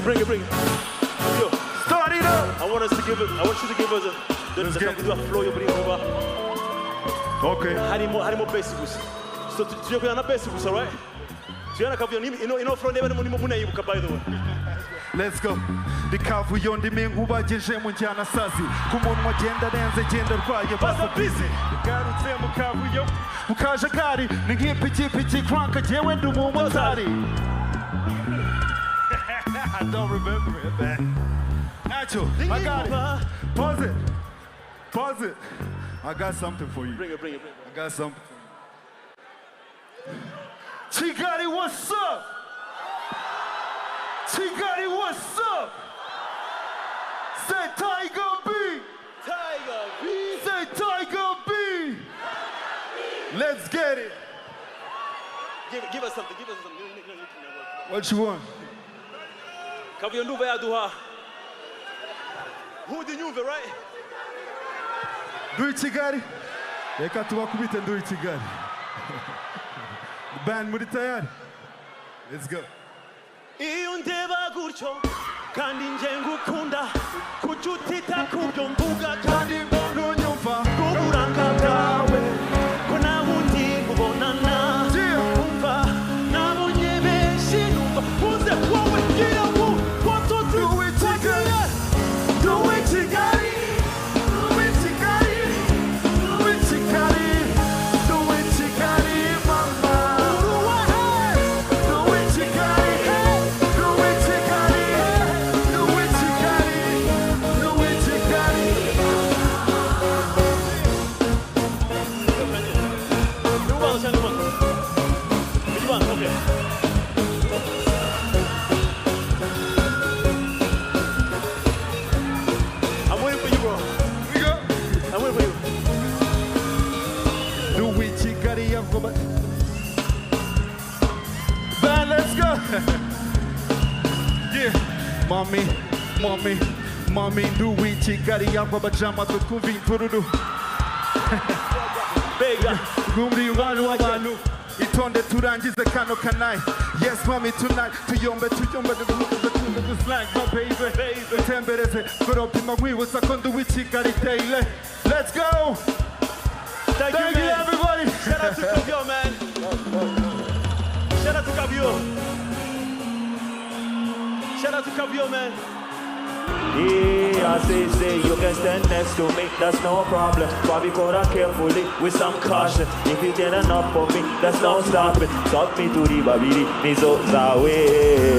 bring it. Yo, start it up. I want you to give us the flow you bring over. Okay. Harimo basic gusa. So tugiye kujana basic gusa, right? Tujana Kavuyo, ino flow ndebe muna yibuka by the way. Let's go. The Kavuyo ndimi nkubageje mu njyana sazi. Ku muntu agenda arenze genda rwaye basa busy. Garutse mu Kavuyo. Mukajagari ni nk'ipikipiki crank jewe ndi umumotari. I don't remember it, man. Nacho, I got it. Pause it. I got something for you. Bring it. I got something for you. Chigari, what's up? Chigari, what's up? Say Tiger B. Say Tiger B. Let's get it. Give us something. What you want? Kavuyo nduva yaduha. Who the new right? Do it Chigari. Reka tubakubite do it Chigari. Band muri tayari. Let's go. Iyo ndeba gutyo kandi nje ngukunda kucutita kubyo mvuga kandi mbona nyumva kuburanga bwawe ko na wundi mubonana umva nabonye benshi numva uze wowe ngira ngo what to do it Chigari. Do it Chigari. Man, let's go. Yeah, mommy, do we Chigari yamba bajama tukumvi turudu. Bega, Gumri wanu. Itonde turangize kano kanai. Yes, mommy, tonight tuyombe the slang, my baby. Tembereze, kuropima wiwusa kondu we Chigari daily. Let's go. Thank you, everybody. Shout out to Kavuyo, man. Shout out to Kavuyo, man. Yeah, I say, you can stand next to me, that's no problem. But we gotta carefully, with some caution. If you get enough of me, that's no stopping. Talk me to the babiri, nizo zawe.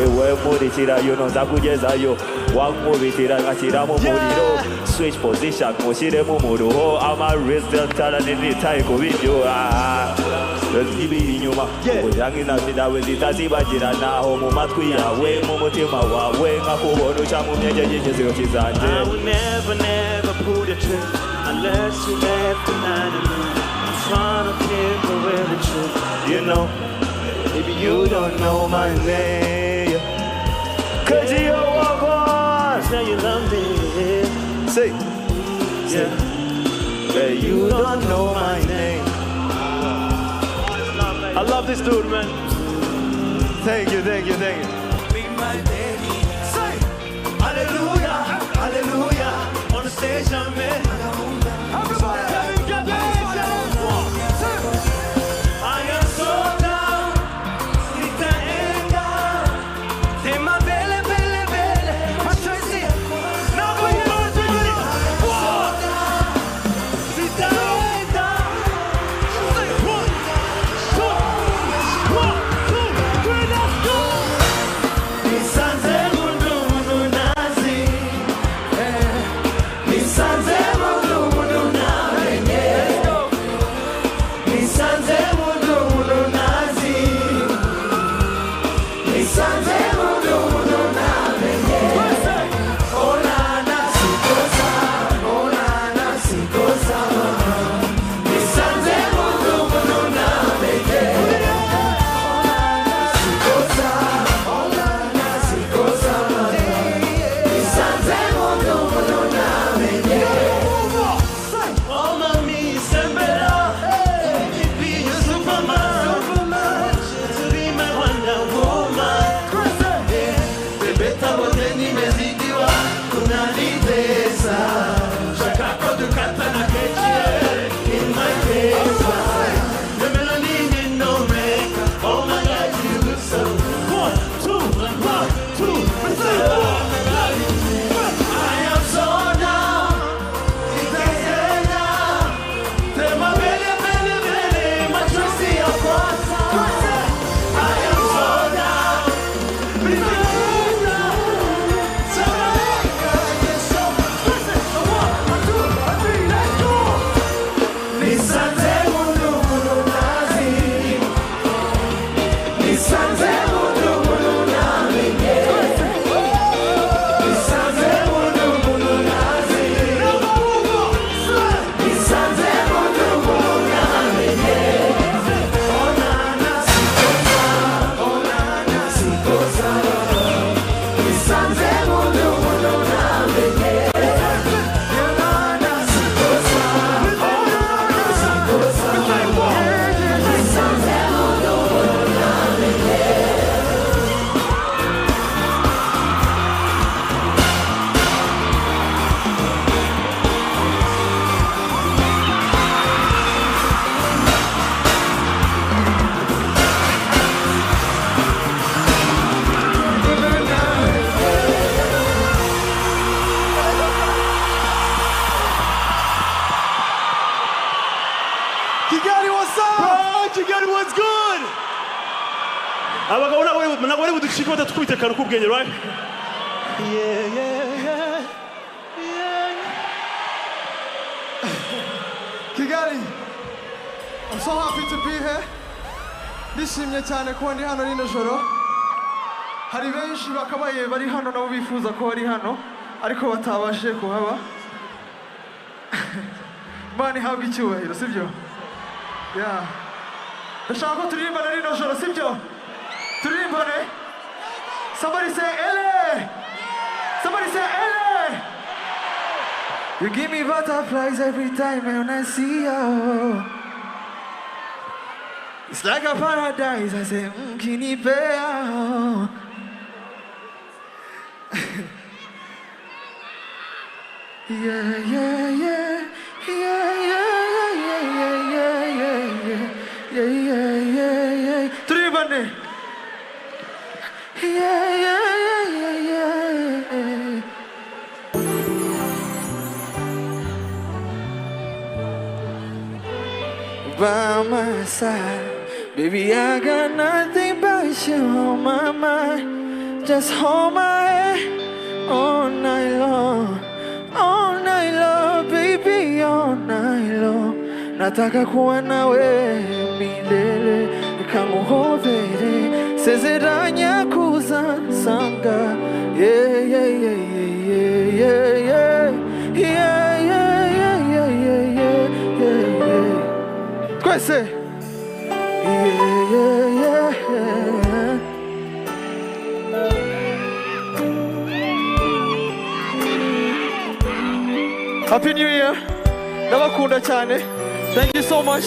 We murichira, you know, zakujeza yo. Wang murichira, gachira mumuriro. Switch position, moshire mumuro. I'm a resident talent in the taiko video. Let's give it in your mouth. Young enough that with it as if I did not home. Matquia, way, Momotima, way, Mako, Chamu, I will never pull the trick unless you let the man in me. I'm trying to pick away the truth. You know, maybe you don't know my name. Could you walk on? Say you love me. Say, yeah. But you don't know my name. I love this dude, man. Thank you. Say, hallelujah, hallelujah, on the stage, man. Everybody, I am so down, it's the end. Say my belly. I'm trying to see. Now go you know what you're doing. So down, sit down. Say 1, 2, 3, let's go. abagabo nabo bari buducika batatwite kanu kubwenge right yeah. Kigali, I'm so happy to be here. Nishimye cyane kuba ndi hano rino joro. Hari benshi bakabaye bari hano nabo bifuza ko bari hano ariko batabashe kuhaba. Bani habwa icyubahiro sibyo? Yeah. Ndashaka ko turirimbana rino joro sibyo? Turirimbane. Somebody say ele. Somebody say ele. You give me butterflies every time when I see you. It's like a paradise. I say, kinipea. Yeah. Three bande. Yeah. By my side, baby, I got nothing but you on my mind. Just hold my hand all night long, baby, all night long. Nataka kuwa nawe milele, nikamuhobere, sezeranya kuzasanga. Yeah. Say, yeah. Happy New Year. Nabakunda cyane. Thank you so much.